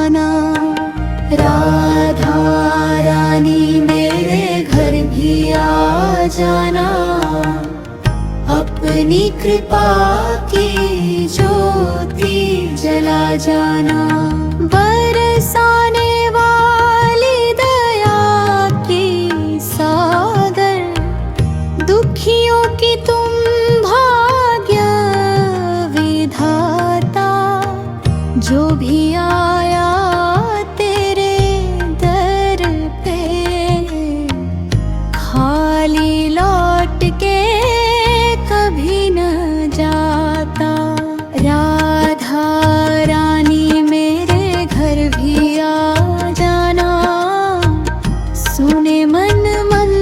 जाना। राधा रानी मेरे घर भी आ जाना, अपनी कृपा की ज्योति जला जाना। बरसाने वाली दया की सागर, दुखियों की तुम भाग्य विधाता। जो भी आया तेरे दर पे, खाली लौट के कभी न जाता। राधा रानी मेरे घर भी आ जाना, सुने मन मन